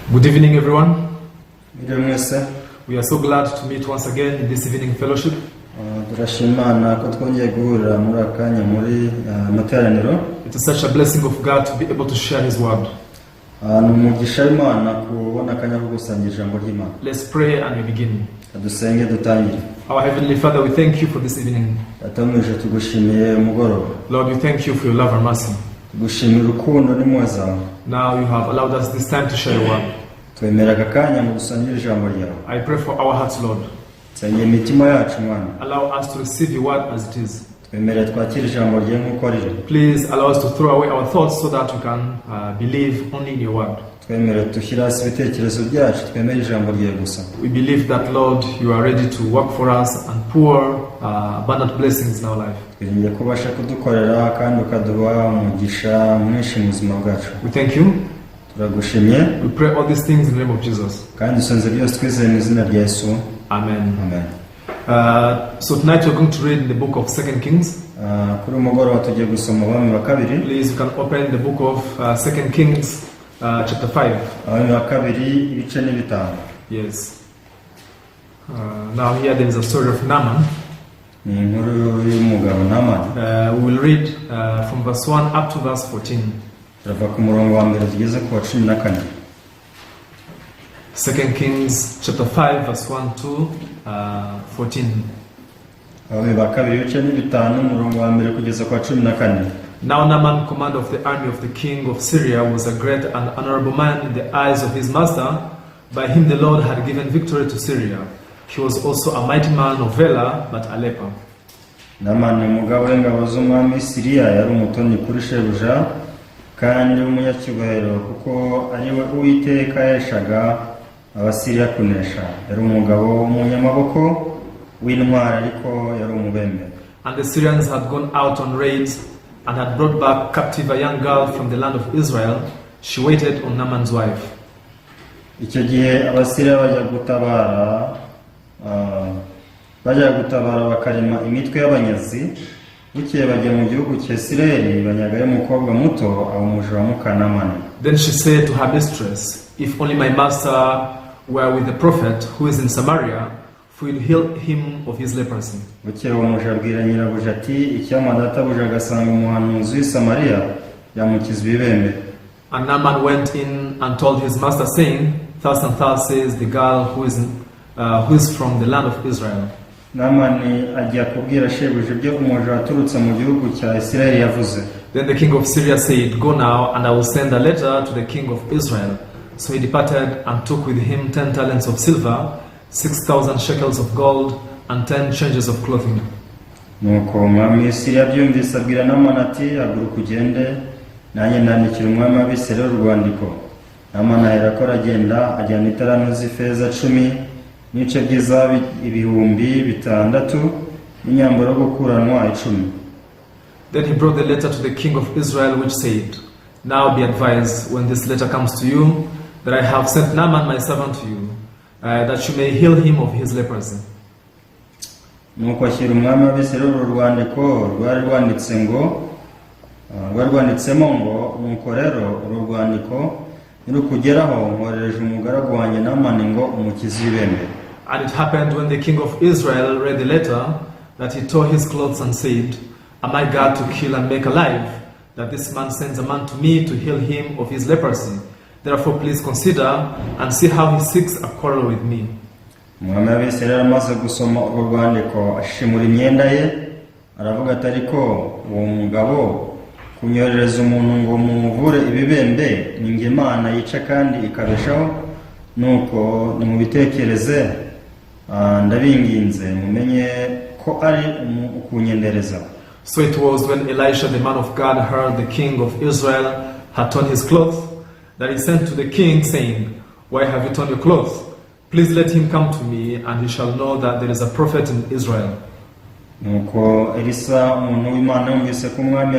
Good evening, everyone. Mwese. We are so glad to meet once again in this evening fellowship. Turashimana ko twongeye guhura muri akanya muri materaniro. It is such a blessing of God to be able to share His word. Numugisha Imana kubona akanya ko gusangira ijambo ry'Imana. Let's pray and we begin. Dusenge dutangire. Our Heavenly Father, we thank you for this evening. Atamuje tugushimiye umugoroba. Lord, we thank you for your love and mercy. Tugushimira urukundo n'impuhwe zawe. Now you have allowed us this time to share your word. Twemera akanya mu gusangira ijambo ryawe. I pray for our hearts, Lord. Senge imitima yacu Mwana. Allow us to receive your word as it is. Twemera twakira ijambo ryawe nk'uko riri. Please allow us to throw away our thoughts so that we can believe only in your word. Twemera dushyira hasi ibitekerezo byacu twemera ijambo ryawe gusa. We believe that, Lord, you are ready to work for us and pour abundant blessings in our life. Twiringiye kubasha kudukorera kandi ukaduha umugisha mwinshi mu buzima bwacu. We thank you. Turagushimye. We pray all these things in the name of Jesus. Kandi sonze byose twizeye mu izina rya Yesu. Amen. Amen. So tonight we're going to read in the book of 2 Kings. Kuri umugoroba tugiye gusoma Abami ba kabiri. Please, you can open the book of 2 Kings chapter 5. Abami ba kabiri ibice ni bitanu. Yes. Now here there is a story of Naaman. Ni inkuru y'umugabo Naaman. We will read from verse 1 up to verse 14. Turava ku murongo wa mbere tugeze ku wa 14. 2 Kings chapter 5 verse 1 to 14. Abami ba kabiri ibice ni bitanu umurongo wa mbere kugeza ku wa 14. Now Naaman, commander of the army of the king of Syria, was a great and honorable man in the eyes of his master. By him the Lord had given victory to Syria. He was also a mighty man of valor, but a leper. Naaman umugabo w'ingabo z'umwami Syria yari umutoni kuri shebuja kandi w'umunyacyubahiro kuko ari we Uwiteka yeshaga Abasiriya kunesha. Yari umugabo w'umunyamaboko w'intwari ariko yari umubembe. And the Syrians had gone out on raids and had brought back captive a young girl from the land of Israel. She waited on Naaman's wife. Icyo gihe Abasiriya bajya gutabara bakarema imitwe y'abanyazi. Bukeye bajya mu gihugu cya Israeli banyagayo umukobwa muto umuja wa Mukanamani. Then she said to her mistress, "If only my master were with the prophet who is in Samaria, for he will heal him of his leprosy." Bukeye umuja abwira nyirabuja ati icyampa databuja agasanga umuhanuzi w'i Samaria yamukiza ibibembe. And Naaman went in and told his master, saying, "Thus and thus says the girl who is from the land of Israel." Naaman ajya kubwira shebuja ibyo umuja waturutse mu gihugu cya Israeli yavuze. Then the king of Syria said, "Go now, and I will send a letter to the king of Israel." So he departed and took with him 10 talents of silver, 6,000 shekels of gold, and 10 changes of clothing. Nuko umwami Syria byumvise abwira Naaman ati haguruka ugende nanjye nandikira umwami w'Abisirayeli urwandiko. Naaman aherako aragenda ajyana italanto z'ifeza 10 n'ibice by'izahabu 6,000 n'inyambaro yo gukuranwa 10. Then he brought the letter to the king of Israel, which said, "Now be advised, when this letter comes to you, that I have sent Naaman my servant to you, that you may heal him of his leprosy." Nuko ashyira umwami w'Abisirayeli urwandiko rwanditsemo ngo nuko rero uru rwandiko nirukugeraho nkorereje umugaragu wanjye Naaman ngo umukize ibibembe. And it happened when the king of Israel read the letter that he tore his clothes and said, "Am I God to kill and make alive, that this man sends a man to me to heal him of his leprosy? Therefore please consider and see how he seeks a quarrel with me." Umwami w'Abisirayeli amaze gusoma urwo rwandiko ashimura imyenda ye aravuga ati ariko uwo mugabo kunyorereza umuntu ngo muvure ibibembe ni nge Imana yica kandi ikabeshaho. Nuko nimubitekereze ndabinginze mumenye ko ari ukunyendereza. So it was when Elisha the man of God heard the king of Israel had torn his clothes, that he sent to the king saying, "Why have you torn your clothes? Please let him come to me, and he shall know that there is a prophet in Israel." Nuko Elisha umuntu w'Imana yumvise ko umwami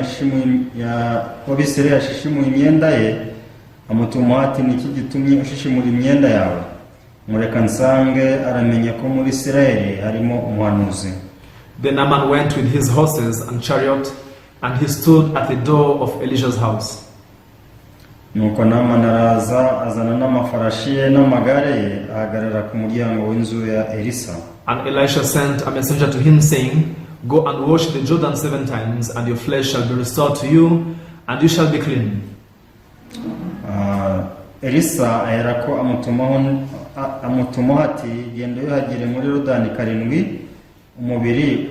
w'Abisirayeli yashishimuye imyenda ye amutuma ati niki gitumye ushishimura imyenda yawe? Mureka nsange aramenya ko muri Israeli harimo umuhanuzi. Then Naaman went with his horses and chariot, and he stood at the door of Elisha's house. nuko Naaman araza azana n'amafarashi ye n'amagare ye ahagarara ku muryango w'inzu ya Elisha. And Elisha sent a messenger to him, saying, Go and wash the Jordan 7 times, and your flesh shall be restored to you, and you shall be clean. Elisha aherako amutumaho ati, genda yuhagire muri Yorodani 7, umubiri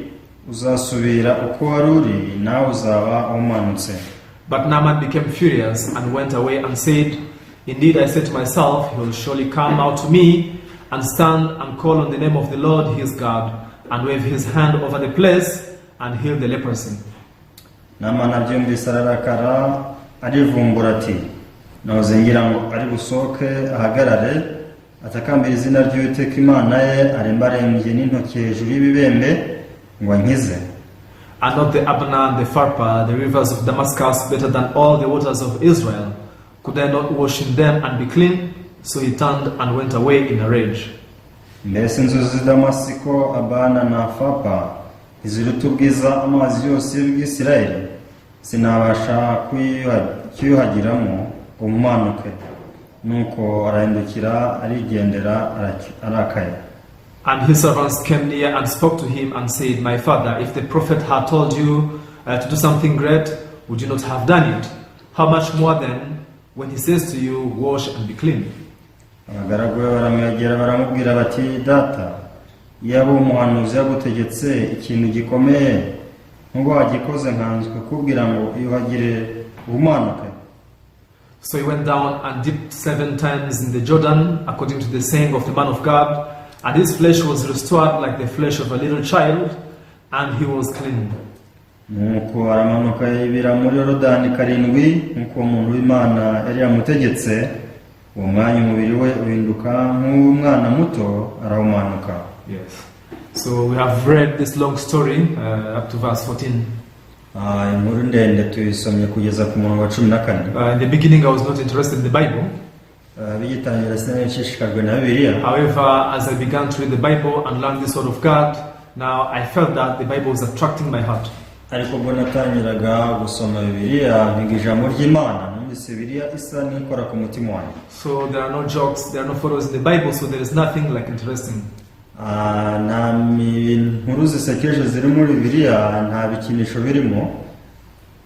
uzasubira uko wari uri, nawe uzaba umanutse. But Naaman became furious and went away and said, Indeed, I said to myself, he will surely come out to me and stand and call on the name of the Lord his God, and wave his hand over the place and heal the leprosy. Naaman abyumvise ararakara, arivumbura ati, nahoze ngira ngo ari busohoke ahagarare atakambira izina ry'Uwiteka Imana ye, arembarembye n'intoki hejuru y'ibibembe ngo ankize. Are not the Abanah and the Pharpar, the rivers of Damascus, better than all the waters of Israel? Could I not wash in them and be clean? So he turned and went away in a rage. Mbese inzuzi z'Damasiko, Abanah na Pharpar, iziruta ubwiza amazi yose y'Isirayeli, sinabasha kwiyuhagiramo umumanuke. Nuko arahindukira arigendera arakaye. And his servants came near and spoke to him and said, My father, if the prophet had told you to do something great, would you not have done it? How much more then when he says to you, wash and be clean? Abagaragu be baramwegera baramubwira bati, data, yaba umuhanuzi yagutegetse ikintu gikomeye ngo wagikoze nkanzwe kubwira ngo yuhagire umanuke. So he went down and dipped 7 times in the Jordan, according to the saying of the man of God, and his flesh was restored like the flesh of a little child, and he was clean. Nuko aramanuka yibira muri Yorodani 7 nkuko umuntu w'Imana yari yamutegetse, uwo mwanya umubiri we uhinduka nk'umwana muto arawumanuka. Yes. So we have read this long story up to verse 14. Inkuru ndende tuyisomye kugeza ku murongo wa 14. In the beginning I was not interested in the Bible. However, as I began to read the Bible and learn this word of God, now I felt that the Bible was attracting my heart. Ariko ubwo natangiraga gusoma Bibiliya nkiga ijambo ry'Imana, numvise Bibiliya isa n'ikora ku mutima wanjye. So there are no jokes, there are no photos in the Bible, so there is nothing like interesting. Nta nkuru zisekeje ziri muri Bibiliya, nta bikinisho birimo.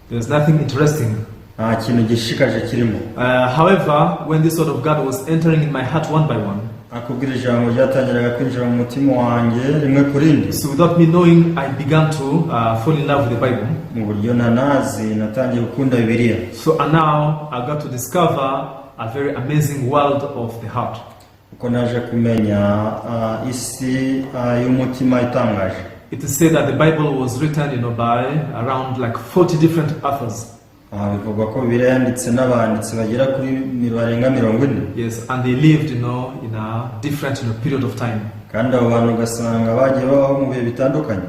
There is nothing interesting. Nta kintu gishikaje kirimo. However, when this word of God was entering in my heart one by one, akubwira ijambo ryatangiraga kwinjira mu mutima wanjye rimwe ku rindi. So without me knowing, I began to fall in love with the Bible. Mu buryo ntanazi natangiye gukunda Bibiliya. So and now I got to discover a very amazing world of the heart. Uko naje kumenya isi y'umutima itangaje. It is said that the Bible was written, by around like 40 different authors. Bivugwa ko Bibiliya yanditse n'abanditsi bagera kuri barenga 40. Yes, and they lived, in a different period of time. Kandi abo bantu ugasanga bagiye babaho mu bihe bitandukanye.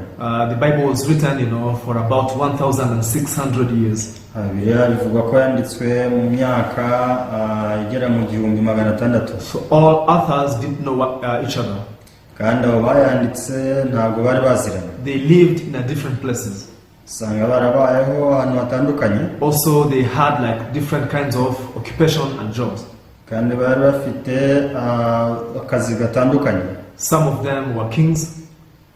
The Bible was written, for about 1,600 years. Bibiliya bivugwa ko yanditswe mu myaka igera mu 1600. So all authors didn't know each other. Kandi abo bayanditse ntabwo bari baziranye. They lived in different places. Usanga barabayeho ahantu hatandukanye. Also they had like different kinds of occupation and jobs. Kandi bari bafite akazi gatandukanye. Some of them were kings.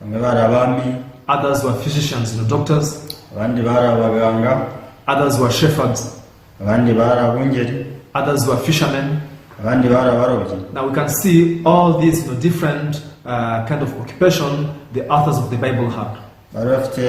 Bamwe bari abami. Others were physicians, doctors. Abandi bari abaganga. Others were shepherds. Abandi bari abungeri. Others were fishermen. Abandi bari abarobyi. Now we can see all these different kind of occupation the authors of the Bible had. Bari bafite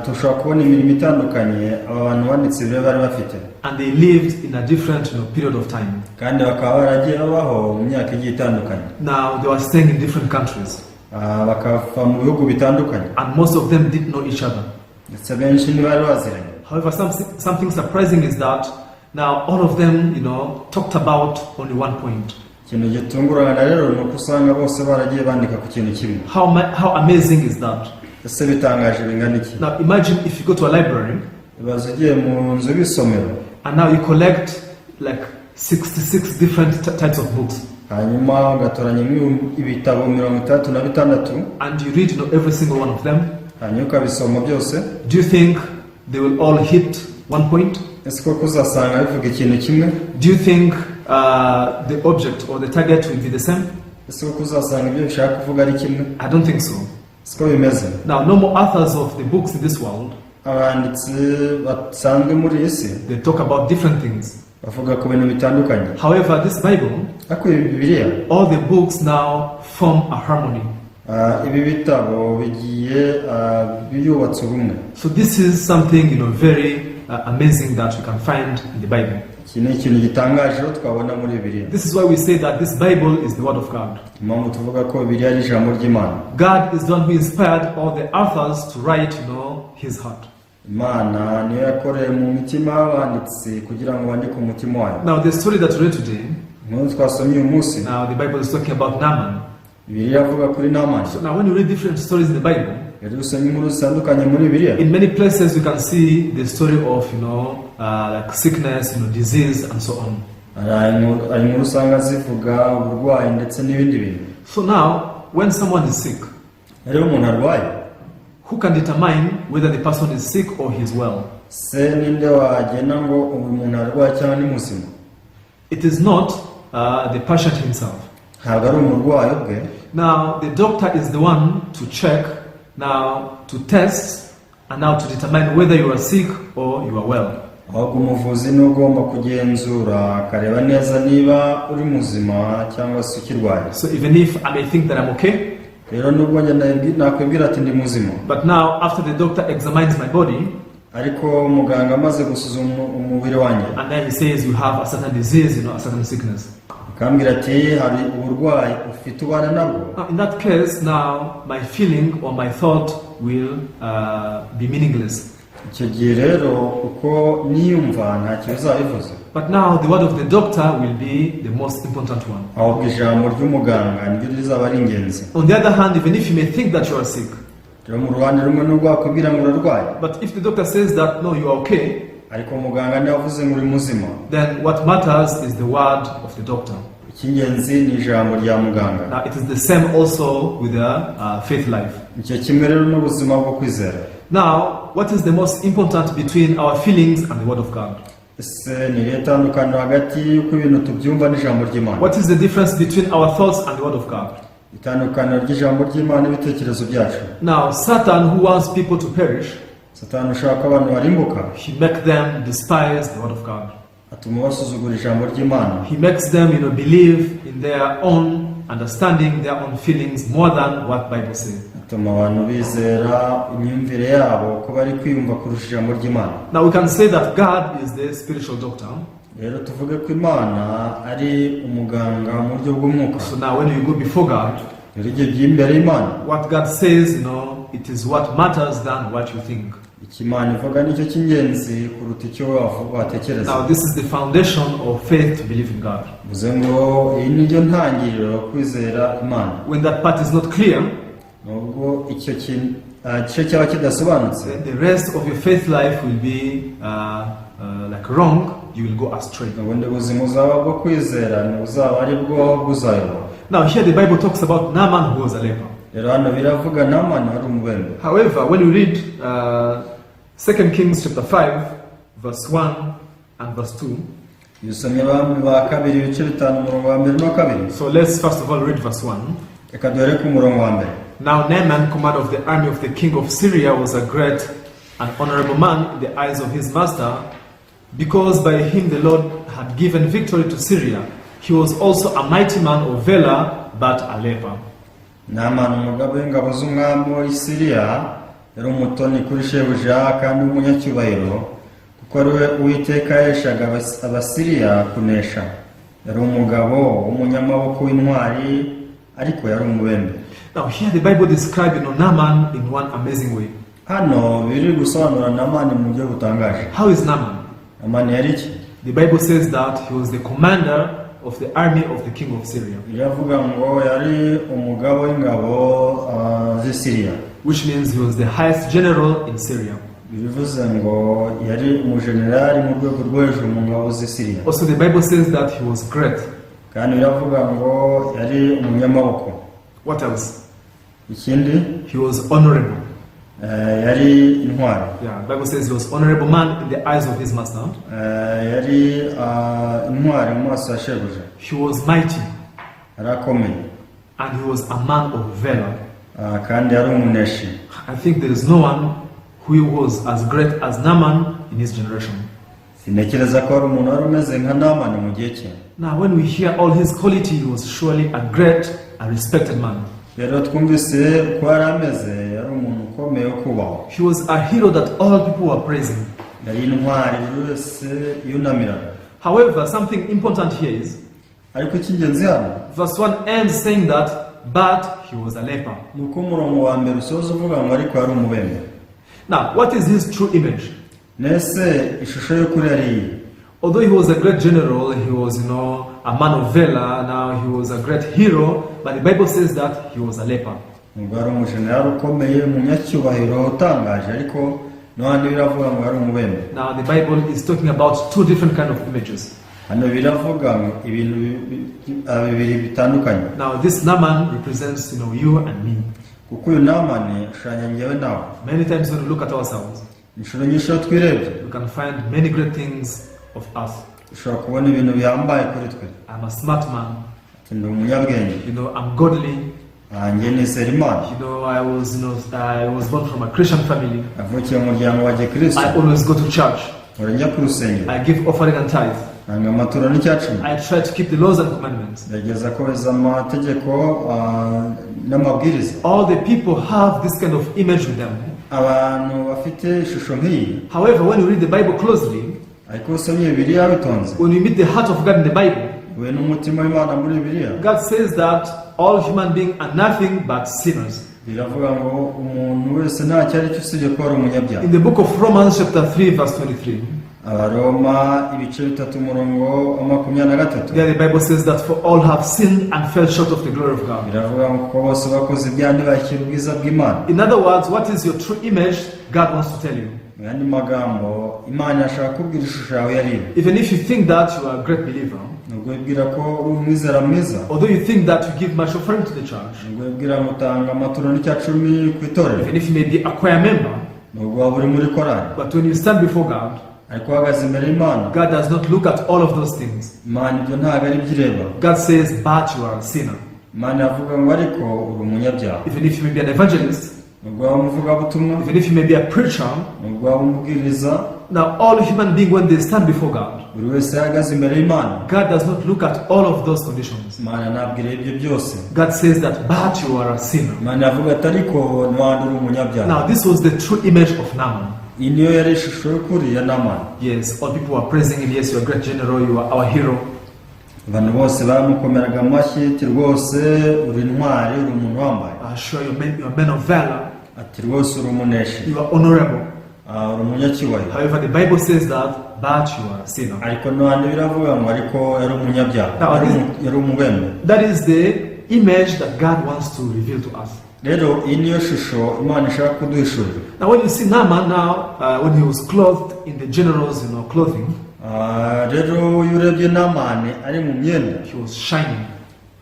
tushobora kubona imirimo itandukanye aba bantu banditse Bibiliya bari bafite. And they lived in a different period of time. Kandi bakaba baragiye babaho mu myaka igiye itandukanye. Now they were staying in different countries. Bakava mu bihugu bitandukanye. And most of them didn't know each other. Ndetse benshi ntibari baziranye. However, something surprising is that now all of them, talked about only one point. Ikintu gitungurana rero ni uko usanga bose baragiye bandika ku kintu kimwe. How amazing is that? Ese bitangaje bingana iki? Now imagine if you go to a library. Ibaze ugiye mu nzu y'isomero. And now you collect like 66 different types of books. Hanyuma ugatoranya ibitabo 36. And you read every single one of them. Hanyuma ukabisoma byose. Do you think they will all hit one point? ese koko uzasanga bivuga ikintu kimwe? Do you think the object or the target will be the same? ese koko uzasanga ibyo bishaka kuvuga ari kimwe? I don't think so. siko bimeze. Now, normal authors of the books in this world, abanditsi basanzwe muri iyi si they talk about different things. bavuga ku bintu bitandukanye. However, this Bible, ariko ibi Bibiliya, all the books now form a harmony. ibi bitabo bigiye biyubatse ubumwe. So this is something, very amazing that we can find in the Bible. iki ni ikintu gitangaje twabona muri Bibiliya. This is why we say that this Bible is the Word of God. impamvu tuvuga ko Bibiliya ari ijambo ry'Imana. God is the one who inspired all the authors to write, His heart. Imana niyo yakoreye mu mitima y'abanditsi kugira ngo bandike umutima wayo. Now the story that we read today, nk'uko twasomye uyu munsi, now the Bible is talking about Naaman. Bibiliya ivuga kuri Naaman. So now when you read different stories in the Bible, rero usomye inkuru zitandukanye muri Bibiliya, in many places you can see the story of like sickness, disease and so on. hari inkuru usanga zivuga uburwayi ndetse n'ibindi bintu. So now when someone is sick, rero umuntu arwaye, who can determine whether the person is sick or he is well? se ninde wagena ngo uyu muntu arwaye cyangwa ni muzima? It is not the patient himself. ntabwo ari umurwayi ubwe. Now the doctor is the one to check, now to test, and now to determine whether you are sick or you are well. ahubwo umuvuzi ni ugomba kugenzura akareba neza niba uri muzima cyangwa se ukirwaye. So even if I may think that I'm okay, rero nubwo njye nakwibwira ati ndi muzima, but now after the doctor examines my body, ariko muganga amaze gusuzuma umubiri wanjye, and then he says you have a certain disease, a certain sickness, akambwira ati hari uburwayi ufite ubana nabwo. in that case now my feeling or my thought will be meaningless. icyo gihe rero uko niyumva ntacyo bizabivuze. But now the word of the doctor will be the most important one. ahubwo ijambo ry'umuganga niryo rizaba ari ingenzi. On the other hand, even if you may think that you are sick, rero mu ruhande rumwe nubwo wakubwira ngo urarwaye, but if the doctor says that no, you are okay, ariko muganga niwe wavuze ngo uri muzima, then what matters is the word of the doctor. icy'ingenzi ni ijambo rya muganga. Now it is the same also with the faith life. icyo kimwe rero n'ubuzima bwo kwizera. Now, what is the most important between our feelings and the word of God? ese ni irihe tandukaniro hagati y'uko ibintu tubyumva n'ijambo ry'Imana? What is the difference between our thoughts and the word of God? itandukaniro ry'ijambo ry'Imana n'ibitekerezo byacu. Now, Satan, who wants people to perish, satani ushaka abantu barimbuka, he makes them despise the word of God. atuma basuzugura ijambo ry'Imana. He makes them, believe in their own understanding, their own feelings more than what Bible says. atuma abantu bizera imyumvire yabo ko bari kwiyumva kurusha ijambo ry'Imana. Now we can say that God is the spiritual doctor. rero tuvuge ko Imana ari umuganga mu buryo bw'umwuka. So now when you go before God, rero igihe ugiye imbere y'Imana, what God says, it is what matters than what you think. icyo Imana ivuga nicyo cy'ingenzi kuruta icyo watekereza. Now this is the foundation of faith to believe in God. bivuze ngo iyi niryo ntangiriro kwizera Imana. When that part is not clear, nubwo icyo gice cyaba kidasobanutse, the rest of your faith life will be like wrong. You will go astray. ubundi buzima uzaba bwo kwizera ntibuzaba ari bwo buzayoba. Now here the Bible talks about Naaman, who was a leper. rero hano biravuga Naaman wari umubembe. However, when you read 2 Kings chapter 5, verse 1 and verse 2, iyo usomye Abami ba kabiri ibice bitanu umurongo wa mbere n'uwa kabiri. so let's first of all read verse 1. reka duhere ku murongo wa mbere. Now Naaman, commander of the army of the king of Syria, was a great and honorable man in the eyes of his master, because by him the Lord had given victory to Syria. He was also a mighty man of valor, but a leper. Naaman umugabo w'ingabo z'umwami wa Syria, yari umutoni kuri shebuja kandi w'umunyacyubahiro, kuko ari we Uwiteka yaheshaga Abasiriya kunesha. yari umugabo w'umunyamaboko w'intwari, ariko yari umubembe. Now here the Bible describes Naaman in one amazing way. hano biri gusobanura Naaman mu buryo butangaje. How is Naaman? Naaman yari iki? The Bible says that he was the commander of the army of the king of Syria. iravuga ngo yari umugabo w'ingabo z'i Syria, Which means he was the highest general in Syria. bivuze ngo yari umujenerali mu rwego rwo hejuru mu ngabo z'i Syria. Also the Bible says that he was great. kandi biravuga ngo yari umunyamaboko. What else? ikindi, He was honorable. yari intwari. Yeah, the Bible says he was honorable man in the eyes of his master. Yari intwari mu maso ya shebuja. He was mighty. Arakomeye. And he was a man of valor. Kandi yari umuneshi. I think there is no one who was as great as Naaman in his generation. Sinekereza ko ari umuntu wari umeze nka Naaman mu gihe cye. Now when we hear all his quality, he was surely a great and respected man. Rero twumvise ko yari ameze, yari umuntu ukomeye wo kubahwa. He was a hero that all people were praising. Yari intwari buri wese yunamiraga. However, something important here is ariko icy'ingenzi hano verse 1 ends saying that but he was a leper. nuko umurongo wa mbere usoza uvuga ngo ariko yari umubembe. Now what is his true image? Nese ishusho y'ukuri yari, although he was a great general, he was, a man of valor, now he was a great hero, but the Bible says that he was a leper. ngo ari umujenerali ukomeye umunyacyubahiro utangaje, ariko n'abandi biravuga ngo yari umubembe. Now the Bible is talking about two different kind of images. Hano biravuga ngo ibintu bibiri bitandukanye. Now this Naaman represents, you and me. Kuko uyu Naaman ashushanya njyewe nawe. Many times when we look at ourselves, inshuro nyinshi iyo twirebye we can find many great things of us. ushobora kubona ibintu bihambaye kuri twe. I'm a smart man. Ndi umunyabwenge. I'm godly. Njye nizera Imana. I was born from a Christian family. Navukiye mu muryango wa Gikristo. I always go to church. Njya ku rusengero. I give offering and tithe. Nanga amaturo n'icyacumi. I try to keep the laws and commandments. Ndageza kubahiriza amategeko n'amabwiriza. All the people have this kind of image with them. Abantu bafite ishusho nk'iyi. However, when you read the Bible closely, ariko usomye Bibiliya bitonze, when you meet the heart of God in the Bible, we n'umutima w'Imana muri Bibiliya, God says that all human beings are nothing but sinners. biravuga ngo umuntu wese nta cyari cyusibye ko ari umunyabyaha. In the book of Romans chapter 3 verse 23, Abaroma ibice 3 umurongo wa 23, there the Bible says that for all have sinned and fell short of the glory of God. biravuga ngo ko bose bakoze ibyaha ntibashyira ubwiza bw'Imana. In other words, what is your true image? God wants to tell you. Yandi magambo Imana yashaka kubwira ishusho yawe yari. Even if you think that you are a great believer, nubwo ibwira ko uri umwizera mwiza, although you think that you give much offering to the church, nubwo ibwira ngo utanga amaturo n'icyacumi ku itorero, even if you may be a choir member, nubwo waba uri muri korali, but when you stand before God, ariko uhagaze imbere y'Imana, God does not look at all of those things. Imana ibyo ntabwo ari byireba. God says, but you are a sinner. Imana yavuga ngo ariko uri umunyabyaha. Even if you may be an evangelist, nubwo waba umuvugabutumwa, even if you may be a preacher, nubwo waba umubwiriza, now all human beings when they stand before God, buri wese yahagaze imbere y'Imana, God does not look at all of those conditions. Imana ntabwo ireba ibyo byose. God says that, but you are a sinner. Imana yavuga ati ariko ntiwandi uri umunyabyaha. Now this was the true image of Naaman. iyi niyo yari ishusho y'ukuri ya Naaman. Yes, all people were praising him. Yes, you are a great general, you are our hero. Abantu bose bamukomeraga amashyi ati rwose uri intwari, uri umuntu wambaye. Sure, you are men of valor. Ati rwose uri umuneshi. You are honorable. Uri umunyacyubahiro. However, the Bible says that, but you are a sinner. Ariko n'abandi biravuga ngo ariko yari umunyabyaha, yari umubembe. That is the image that God wants to reveal to us. Rero iyi niyo shusho Imana ishaka kuduhishurira. Now when you see Naaman now, when he was clothed in the general's clothing, rero iyo urebye Naaman ari mu myenda, he was shining.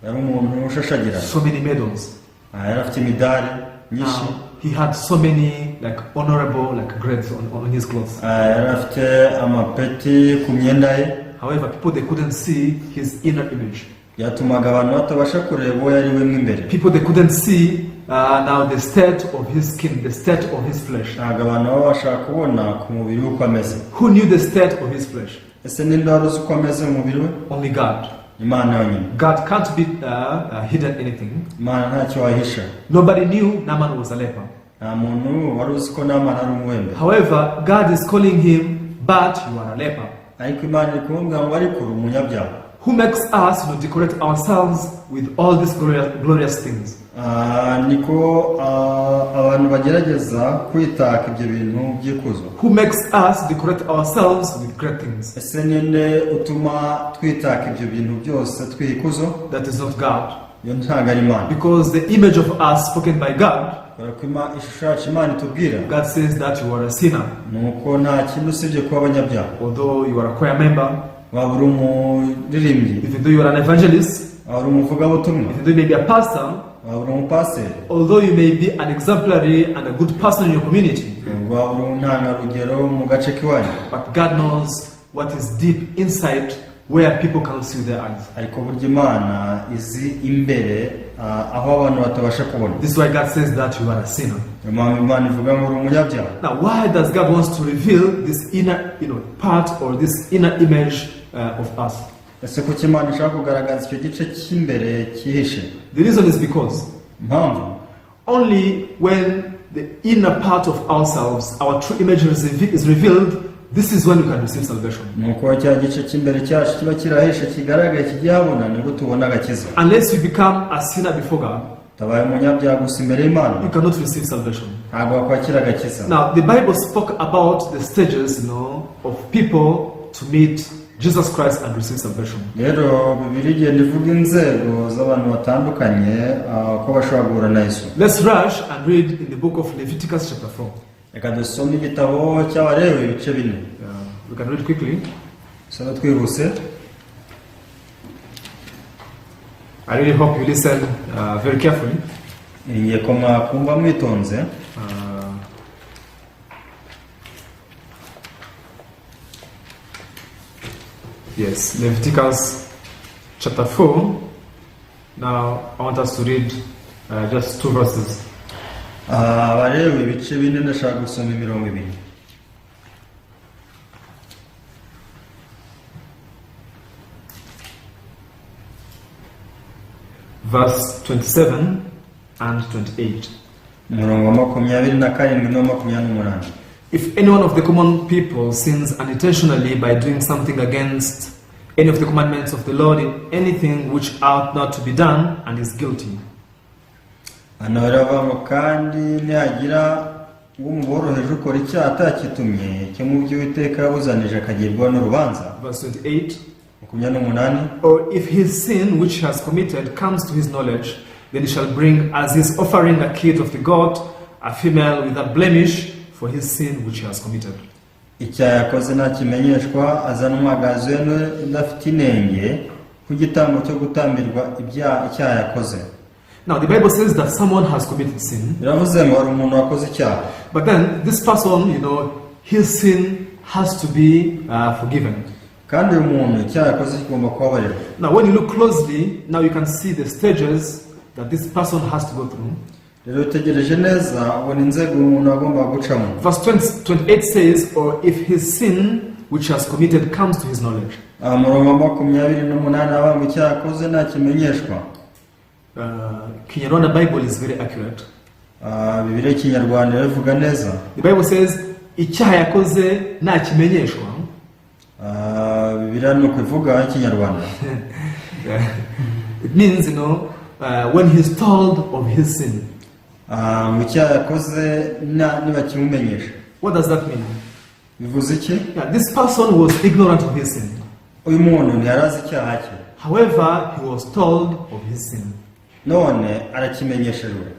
yari umuntu ushashagirana. So many medals. Yari afite imidari nyinshi. He had so many honorable grades on his clothes. Yari afite amapeti ku myenda ye. However, people they couldn't see his inner image. Yatumaga abantu batabasha kureba uwo yari we imbere. People they couldn't see now the state of his skin, the state of his flesh. Ntabwo abantu babasha kubona ku mubiri uko ameze. Who knew the state of his flesh? Ese ninde wari uzi uko ameze mu mubiri we? Only God. Imana yonyine. God can't be hidden anything. Imana ntacyo wahisha. Nobody knew Naaman was a leper. Nta muntu wari uzi ko Naaman ari umubembe. However, God is calling him, but you are a leper. Ariko Imana iri kumubwira ngo ariko uri umunyabyaha. Who makes us decorate ourselves with all these glorious things? Niko abantu bagerageza kwitaka ibyo bintu by'ikuzo. Who makes us decorate ourselves with great things? Ese ninde utuma twitaka ibyo bintu byose twikuzo? That is not God. Yo ntabwo ari Imana. Because the image of us spoken by God, ishusho yacu Imana itubwira, God says that you are a sinner. nuko nta kintu usibye kuba abanyabyaha. Although you are a choir member, waba uri umuririmbyi, even though you are an evangelist, waba uri umuvugabutumwa, even though you may be a pastor, waba uri umupasiteri, although you may be an exemplary and a good person in your community, waba uri intangarugero mu gace k'iwanyu, but God knows what is deep inside where people can't see with their eyes. ariko burya Imana izi imbere aho abantu batabasha kubona. This is why God says that you are a sinner. Imana ivuga ngo uri umunyabyaha. Now, why does God want to reveal this inner, part or this inner image of us? Ese kuki Imana ishaka kugaragaza icyo gice cy'imbere cyihishe? The reason is because Impamvu only when the inner part of ourselves, our true image is revealed, this is when we can receive salvation. nuko cya gice cy'imbere cyacu kiba kirahishe kigaragaye kigihabona nibwo tubona agakiza. Unless you become a sinner before God, tabaye umunyabyaha gusa imbere y'Imana, you cannot receive salvation. ntabwo wakwakira agakiza. Now, the Bible spoke about the stages, of people to meet Jesus Christ and receive salvation. Rero Bibiliya igenda ivuga inzego z'abantu batandukanye ko bashobora guhura na Yesu. Let's rush and read in the book of Leviticus chapter 4. Reka dusome igitabo cy'Abalewi ibice 4. We can read quickly. Saba twihuse. I really hope you listen very carefully. Ngiye ko mwakumva mwitonze. Yes, Leviticus chapter 4. Now, I want us to read just 2 verses. Abalewi ibice 4 ndashaka gusoma imirongo 2. Verse 27 and 28. Umurongo 27 na 28. If any one of the common people sins unintentionally by doing something against any of the commandments of the Lord in anything which ought not to be done and is guilty. Anaravamo kandi nihagira umuboroheje ukora icyaha atakitumye cyo mu by'Uwiteka yabuzanije akagirwa n'urubanza. Verse 28. 28. Or if his sin which he has committed comes to his knowledge, then he shall bring as his offering a kid of the goat, a female without blemish, for his sin which he has committed. Icyaha yakoze ntakimenyeshwa, azana umwagazi we udafite inenge ku gitambo cyo gutambirwa icyaha yakoze. Now the Bible says that someone has committed sin. Biravuze ngo hari umuntu wakoze icyaha. But then this person, his sin has to be forgiven. Kandi uyu muntu icyaha yakoze kigomba kubabarirwa. Now when you look closely, now you can see the stages that this person has to go through. Rero utegereje neza ubona inzego umuntu agomba gucamo. Verse 28 says, or if his sin which he has committed comes to his knowledge. Umurongo 28 abanga icyaha yakoze ntakimenyeshwa. Kinyarwanda Bible is very accurate. Bibiliya Kinyarwanda ivuga neza. The Bible says icyaha yakoze ntakimenyeshwa. Bibiliya nuko ivuga Kinyarwanda. It means when he is told of his sin. Mu cyaha yakoze niba kimumenyesha. What does that mean? Bivuze iki? This person was ignorant of his sin. Uyu muntu ntiyarazi icyaha cye. However, he was told of his sin. None arakimenyeshejwe.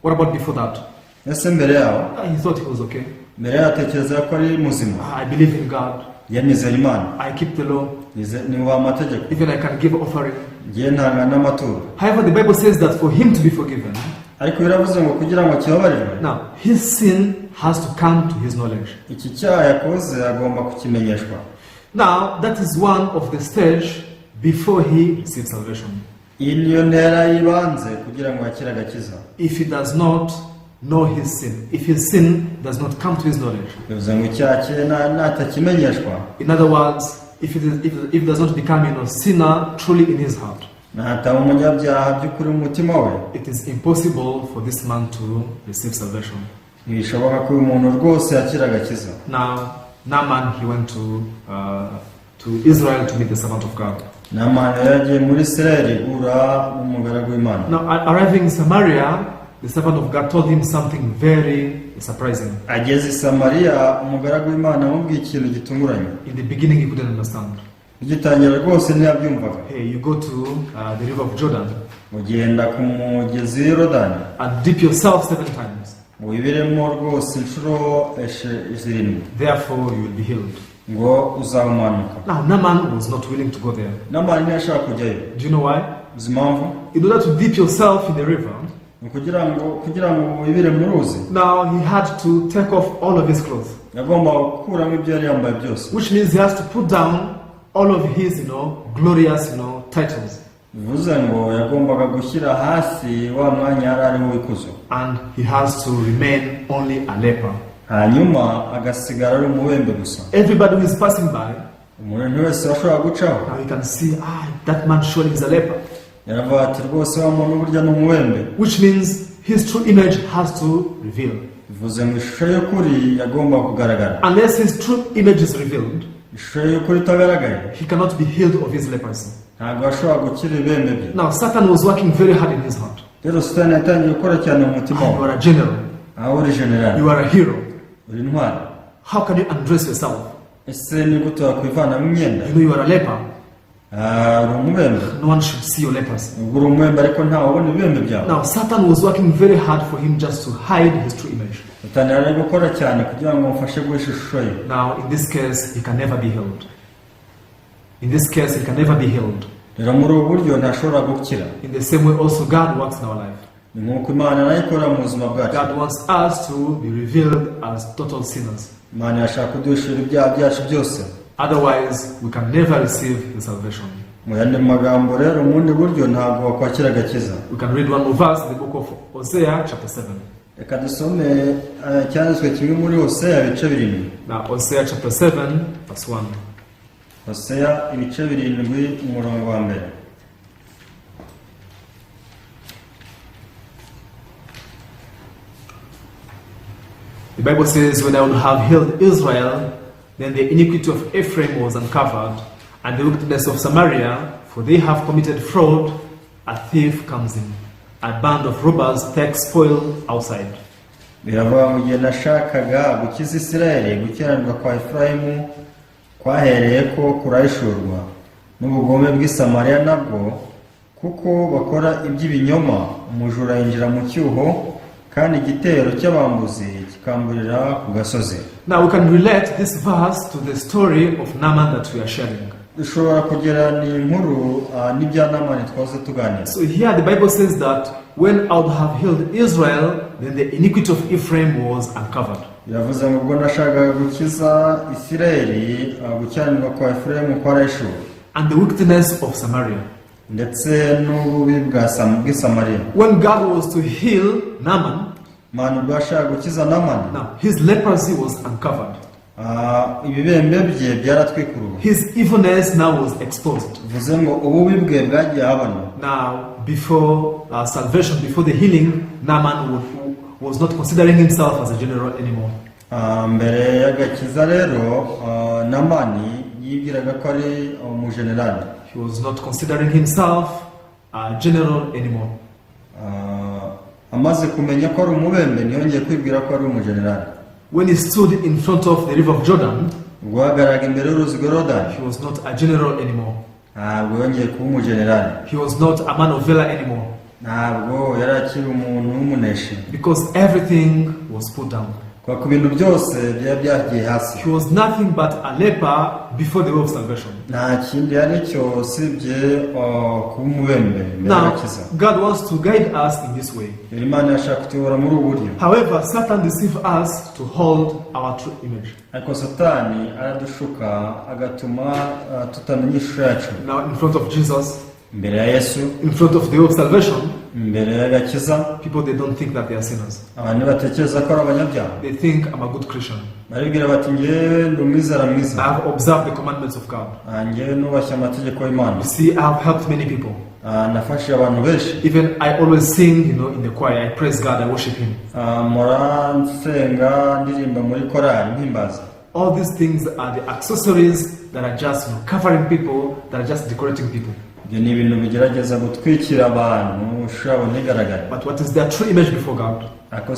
What about before that? Ese mbere yaho? He thought he was okay. Mbere yatekereza ko ari muzima. I believe in God. Yemizera Imana. I keep the law. Ni wa amategeko. Even I can give offering. Ngiye ntanga n'amaturo. However, the Bible says that for him to be forgiven, ariko biravuze ngo kugira ngo kibabarirwe. Now, his sin has to come to his knowledge. Iki cyaha yakoze agomba kukimenyeshwa. Now, that is one of the stage before he receives salvation. Iyi niyo ntera yibanze kugira ngo akire agakiza. If he does not know his sin, if his sin does not come to his knowledge. Bivuze ngo icyaha cye natakimenyeshwa. In other words, if it does not become a sinner truly in his heart, nataba umunyabyaha by'ukuri mu mutima we, it is impossible for this man to receive salvation. Ntibishoboka ko uyu muntu rwose yakira agakiza. Now, Naaman, he went to Israel to meet the servant of God. Naaman yagiye muri Israel gura n'umugaragu w'Imana. Now, arriving in Samaria, the servant of God told him something very surprising. Ageze i Samaria, umugaragu w'Imana amubwiye ikintu gitunguranye. In the beginning, he couldn't understand. Igitangira rwose ntiyabyumvaga. Hey, you go to the river of Jordan. Ugenda ku mugezi w'i Yorodani. And dip yourself 7 times. Wibiremo rwose inshuro 7. Therefore, you will be healed. Ngo uzamanuka. Now, Naaman was not willing to go there. Naaman ntiyashaka kujyayo. Do you know why? Zimpamvu in order to dip yourself in the river, kugira ngo wibire mu ruzi, now he had to take off all of his clothes, yagomba gukuramo ibyo yari yambaye byose, which means he has to put down all of his, glorious, titles. bivuze ngo yagombaga gushyira hasi wa mwanya yari ariho w'ikuzo, And he has to remain only a leper. hanyuma agasigara ari umubembe gusa. Everybody who is passing by, umuntu wese washobora gucaho, now you can see, that man surely is a leper. yaravuga ati rwose wa muntu burya ni umubembe, Which means his true image has to reveal. bivuze ngo ishusho y'ukuri yagomba kugaragara. Unless his true image is revealed, ishusho y'ukuri itagaragaye, he cannot be healed of his leprosy. ntabwo ashobora gukira ibembe bye. Now Satan was working very hard in his heart. rero Satani yatangiye gukora cyane mu mutima You we. are a general. aho uri general, You are a hero. uri intwari, How can you undress yourself? ese ni gute wakwivanamo imyenda? You are a leper. uri umubembe, No one should see your leprosy. ubwo uri umubembe ariko ntawe ubona ibembe byawe. Now Satan was working very hard for him just to hide his true image. Satani ari gukora cyane kugira ngo amufashe guhisha ishusho ye. Now in this case, he can never be healed. In this case, he can never be healed. rero muri ubu buryo ntashobora gukira. In the same way also God works in our life. ni nk'uko Imana nayo ikora mu buzima bwacu. God wants us to be revealed as total sinners. Imana yashaka kuduhishura ibyaha byacu byose. Otherwise, we can never receive the salvation. mu yandi magambo rero mu bundi buryo ntabwo wakwakira agakiza. We can read one more verse in the book of Hosea chapter 7. reka dusome cyanditswe kimwe muri Hosea ibice 7. Now Hosea chapter 7 verse 1. Hosea ibice 7 umurongo wa mbere. The Bible says, when I would have healed Israel, then the iniquity of Ephraim was uncovered, and the wickedness of Samaria, for they have committed fraud, a thief comes in. A band of robbers takes spoil outside. biravuga mu gihe nashakaga gukiza Isirayeli, gukiranirwa kwa Efurayimu kwahereye ko kurahishurwa, n'ubugome bw'i Samaria nabwo, kuko bakora iby'ibinyoma, umujura yinjira mu cyuho, kandi igitero cy'abambuzi kikamburira ku gasozi. Now we can relate this verse to the story of Naaman that we are sharing. dushobora kugera ni inkuru n'ibya Naaman twaze tuganira. So here the Bible says that when I would have healed Israel, then the iniquity of Ephraim was uncovered. Yavuze ngo ubwo nashakaga gukiza Isirayeli, gukiranirwa kwa Efurayimu kwarahishurwa, and the wickedness of Samaria. ndetse n'ububi bw'i Samaria. When God was to heal Naaman, Imana ubwo yashakaga gukiza Naaman, now his leprosy was uncovered. ibibembe bye byaratwikuruwe. His evilness now was exposed. Bivuze ngo ububi bwe bwagiye habona. Now, before salvation, before the healing, Naaman was not considering himself as a general anymore. Mbere y'agakiza rero Naaman yibwiraga ko ari umujenerali. He was not considering himself a general anymore. Amaze kumenya ko ari umubembe ntiyongeye kwibwira ko ari umujenerali. When he stood in front of the river of Jordan, guhagarara imbere y'uruzi rwa Yorodani, he was not a general anymore. ntabwo yongeye kuba umujenerali. He was not a man of valor anymore. Ntabwo yari akiri umuntu w'umuneshi. Because everything was put down. Kwa ku bintu byose byari byagiye hasi. He was nothing but a leper before the way of salvation. Nta kindi yari cyo usibye kuba umubembe mbere Now, y'agakiza. God wants to guide us in this way. Imana yashaka kutuyobora muri ubu buryo. However, Satan deceives us to hold our true image. Ariko Satani aradushuka agatuma tutamenya ishusho yacu. Now, in front of Jesus, Mbere ya Yesu, in front of the way of salvation, mbere y'agakiza, people, they don't think that they are sinners. abantu batekereza ko ari abanyabyaha. They think I'm a good Christian. Baribwira bati njyewe ndi umwizera mwiza. I have observed the commandments of God. Njyewe nubashye amategeko y'Imana. You see, I have helped many people. Nafashe abantu benshi. Even I always sing, in the choir. I praise God. I worship Him. Mora nsenga ndirimba muri korali mpimbaza. All these things are the accessories that are just covering people, that are just decorating people. Ibyo ni ibintu bigerageza gutwikira abantu shabo ntigaragara. But what is their true image before God? Ako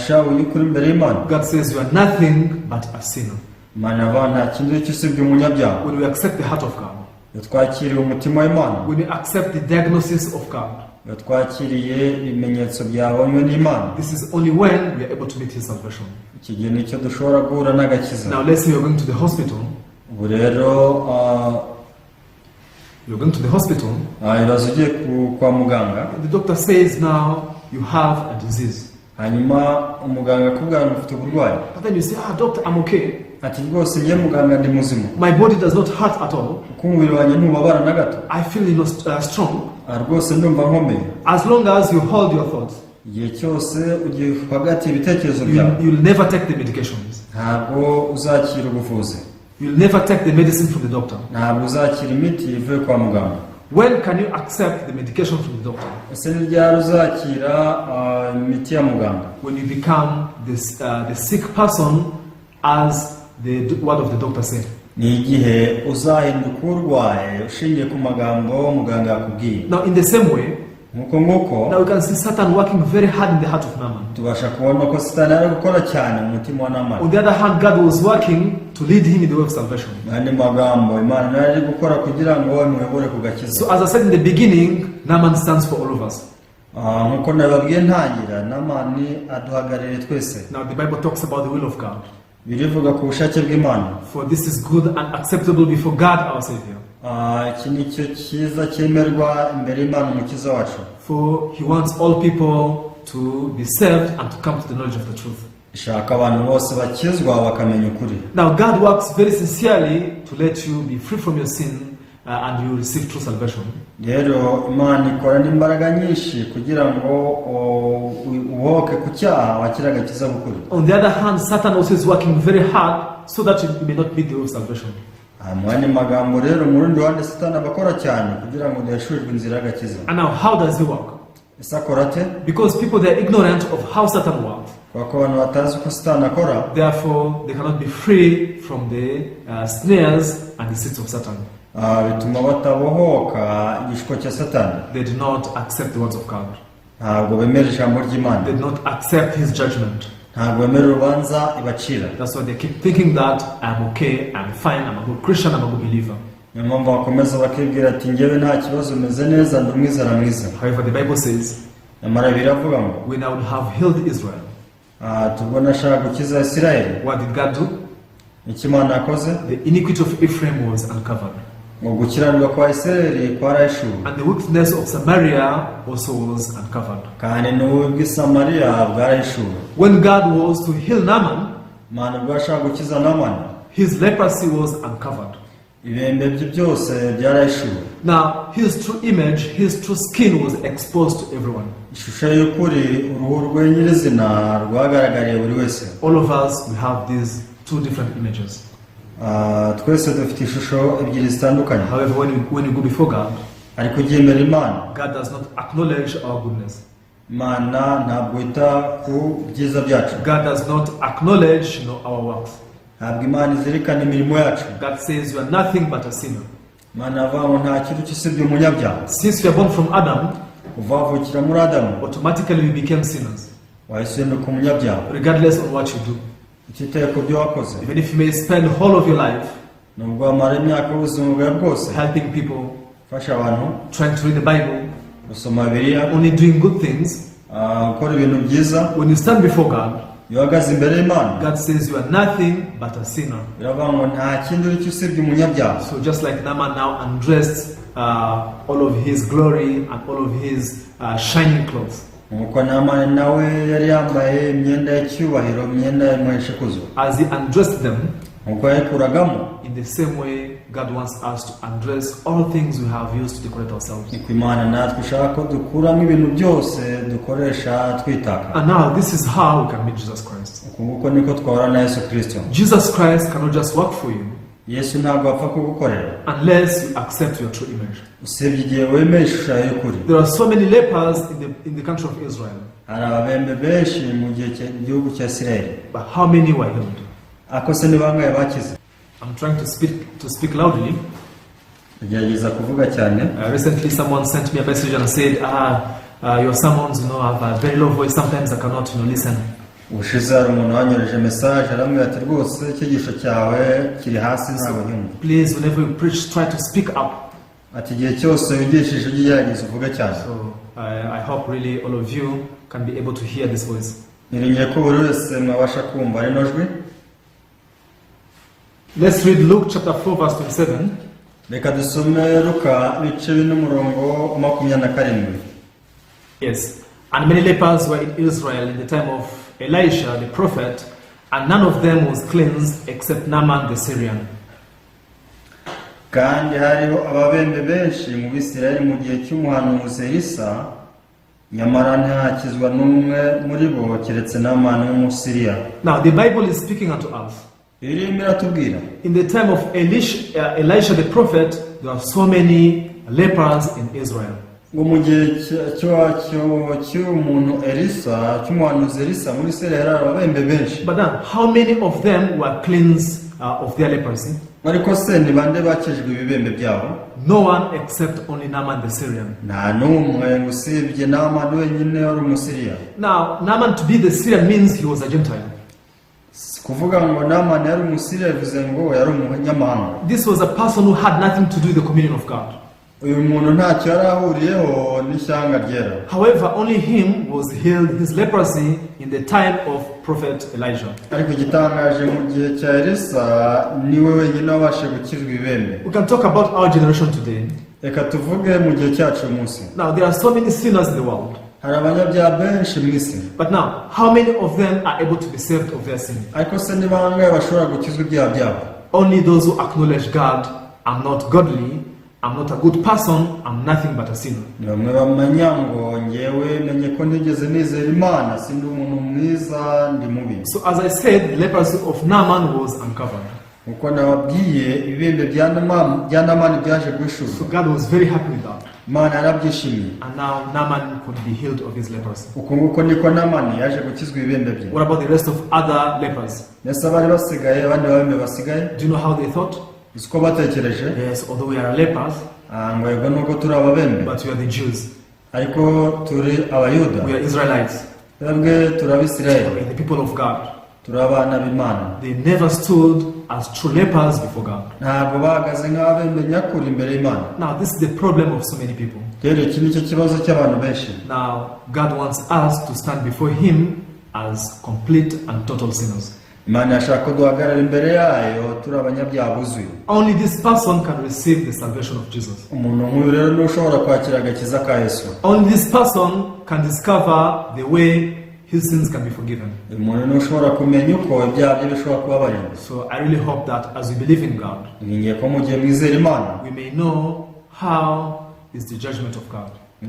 shabo y'ukuri imbere y'Imana. God says you are nothing but a sinner. Imana ava nta kindi cy'usibye umunyabyaha. When we accept the heart of God, twakiriye umutima w'Imana. when we accept the diagnosis of God, twakiriye ibimenyetso byabonywe n'Imana. this is only when we are able to meet His salvation. Iki gihe nicyo dushobora guhura n'agakiza. Now let's say you're going to the hospital. Ubu rero You're going to the hospital. Iraza ugiye kwa muganga. The doctor says now you have a disease. Hanyuma umuganga akubwira ngo ufite uburwayi. But then you say, doctor, I'm okay. Ati rwose ngiye muganga ndi muzima. My body does not hurt at all. Kumubiri wanjye ntubabara na gato. I feel strong. Rwose ndumva nkomeye. As long as you hold your thoughts. Igihe cyose ugiye hagati ibitekerezo byawe. You'll never take the medications. Ntabwo uzakira ubuvuzi. You'll never take the medicine from the doctor. Ntabwo uzakira imiti ivuye kwa muganga. When can you accept the medication from the doctor? Ese ni ryari uzakira imiti ya muganga? When you become the sick person as the word of the doctor said. Ni igihe uzahinduka urwaye ushingiye ku magambo muganga yakubwiye. Now in the same way, now we can see Satan working very hard in the heart of Naaman. Tubasha kubona ko Satani ari gukora cyane mu mutima wa Naaman. On the other hand, God was working to lead him in the way of salvation. Andi magambo Imana yari gukora kugira ngo amuyobore ku gakiza. So as I said in the beginning, Naaman stands for all of us. Nkuko nababwiye ntangira, Naaman aduhagarariye twese. Now the Bible talks about the will of God. Birivuga ku bushake bw'Imana. For this is good and acceptable before God our Savior. Iki ni cyo cyiza cyemerwa imbere y'Imana umukiza wacu. For he wants all people to be saved and to come to the knowledge of the truth. Ishaka abantu bose bakizwa bakamenya ukuri. Now God works very sincerely to let you be free from your sin and you receive true salvation. Rero Imana ikora n'imbaraga nyinshi kugira ngo uhoke ku cyaha wakira agakiza bukuri. On the other hand, Satan also is working very hard so that you may not meet the way of salvation. Amwani magambo rero mu rundi ruhande Satani abakora cyane kugira ngo udashurwe inzira y'agakiza. And now how does he work? Because people, they are ignorant of how Satan works. Therefore, they cannot be free from the snares and the seeds of Satan. They do not accept the words of God. They do not accept his judgment. That's why they keep thinking that I'm okay, I'm fine, I'm a good Christian, I'm a good believer. However, the Bible says, when I would have healed Israel, what did God do? The iniquity of Ephraim was uncovered. And the wickedness of Samaria also was uncovered. When God was to heal Naaman, his leprosy was uncovered. Now, his true image, his true skin was exposed to everyone. All of us, we have these two different images. However, when you go before God, God does not acknowledge our goodness. God does not acknowledge, our works. God says you are nothing but a sinner. Since we are born from Adam, automatically we became sinners, regardless of what you do. Even if you may spend the whole of your life helping people, trying to read the Bible, only doing good things, when you stand before God, God says you are nothing but a sinner. So just like Naaman now undressed all of his glory and all of his shining clothes, as he undressed them, in the same way God wants us to undress all things we have used to decorate ourselves. And now this is how we can meet Jesus Christ. Jesus Christ cannot just work for you unless you accept your true image. There are so many lepers in the country of Israel, but how many were healed? I'm trying to speak loudly. Recently someone sent me a message and said, your sermons have a very low voice, sometimes I cannot listen. Please, whenever you preach, try to speak up. So I hope really all of you can be able to hear this voice. Let's read Luke chapter 4 verse 27. Reka dusome Luka ibice n'umurongo 27. Yes. And many lepers were in Israel in the time of Elisha the prophet, and none of them was cleansed except Naaman the Syrian. Kandi hariho ababembe benshi mu Bisirayeli mu gihe cy'umuhanuzi Elisha, nyamara ntihakizwa n'umwe muri bo keretse Naaman w'Umusiriya. Now the Bible is speaking unto us. In the time of Elisha the prophet, there are so many lepers in Israel. But now, how many of them were cleansed of their leprosy? No one except only Naaman the Syrian. Now, Naaman to be the Syrian means he was a Gentile. This was a person who had nothing to do with the communion of God. However, only him was healed his leprosy in the time of Prophet Elijah. We can talk about our generation today. Now, there are so many sinners in the world. But now, how many of them are able to be saved of their sin? Only those who acknowledge God, I'm not godly, I'm not a good person, I'm nothing but a sinner. So as I said, the leprosy of Naaman was uncovered. So God was very happy with that. And now Naaman could be healed of his leprosy. What about the rest of other lepers? Do you know how they thought? Yes, although we are lepers, but we are the Jews. We are Israelites. We are the people of God. They never stood as true lepers before God. Now this is the problem of so many people. Now God wants us to stand before Him as complete and total sinners. Only this person can receive the salvation of Jesus. Only this person can discover the way his sins can be forgiven. So I really hope that as we believe in God, we may know how is the judgment of God. You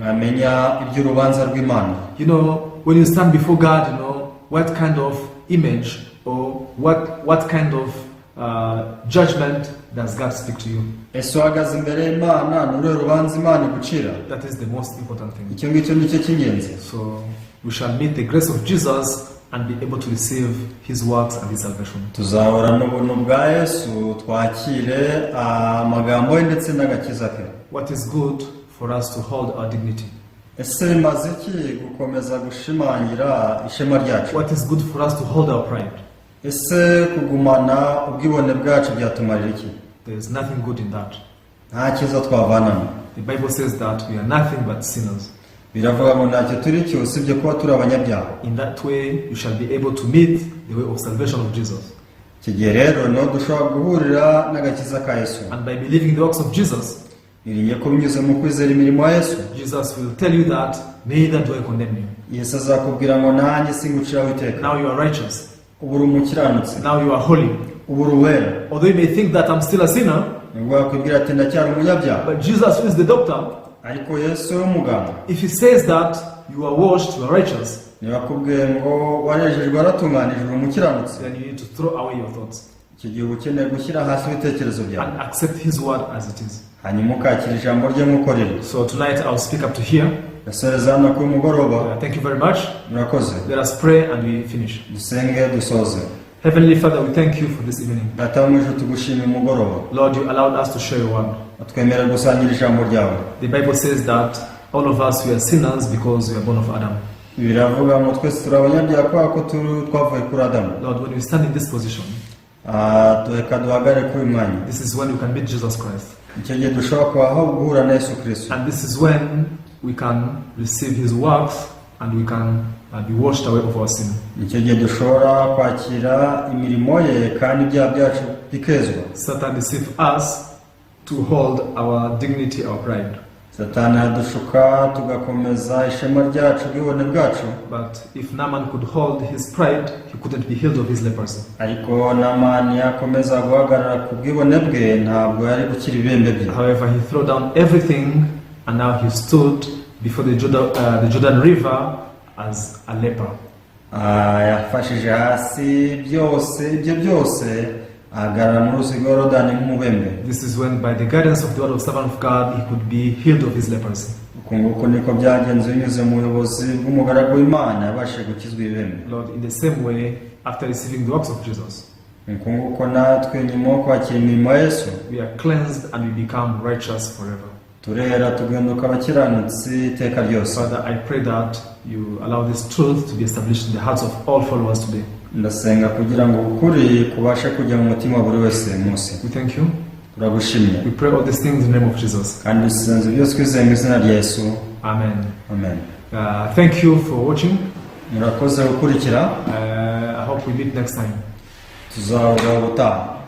know, when you stand before God, you know what kind of image or what kind of judgment does God speak to you? That is the most important thing. So we shall meet the grace of Jesus and be able to receive His works and His salvation. What is good for us to hold our dignity? What is good for us to hold our pride? There is nothing good in that. The Bible says that we are nothing but sinners. In that way, you shall be able to meet the way of salvation of Jesus. And by believing the works of Jesus, Jesus will tell you that neither do I condemn you. Now you are righteous. Now you are holy. Although you may think that I'm still a sinner, but Jesus is the doctor. If He says that you are washed, you are righteous, then you need to throw away your thoughts and accept His word as it is. So tonight I'll speak up to here. Thank you very much. Let us pray and we finish. Heavenly Father, we thank you for this evening. Lord, you allowed us to share your word. The Bible says that all of us we are sinners because we are born of Adam. Lord, when we stand in this position, this is when we can meet Jesus Christ. And this is when we can receive His works and we can be washed away of our sin. Satan deceived us to hold our dignity, our pride. Satani adushuka tugakomeza ishema ryacu bwibone bwacu. But if Naaman could hold his pride, he couldn't be healed of his leprosy. Ariko Naaman yakomeza guhagarara ku bwibone bwe ntabwo yari gukira ibibembe bye. However, he threw down everything and now he stood before the Jordan River as a leper. Yafashije hasi byose ibyo byose ahagarara mu ruzi rwa Yorodani nk'umubembe. This is when, by the guidance of the word of servant of God, he could be healed of his leprosy. Uko niko byagenze binyuze mu buyobozi bw'umugaragu w'Imana yabashije gukizwa ibibembe. Lord, in the same way, after receiving the works of Jesus, uko natwe nyuma yo kwakira imirimo ya Yesu, we are cleansed and we become righteous forever. Turera tugahinduka abakiranutsi iteka ryose. Father, I pray that you allow this truth to be established in the hearts of all followers today. Ndasenga kugira ngo ukuri kubashe kujya mu mutima wa buri wese munsi. We thank you. Turagushimye. We pray all these things in the name of Jesus. Kandi dusenze byose twizeye mu izina rya Yesu. Amen. Amen. Thank you for watching. Murakoze gukurikira. I hope we meet next time. Tuzahura ubutaha.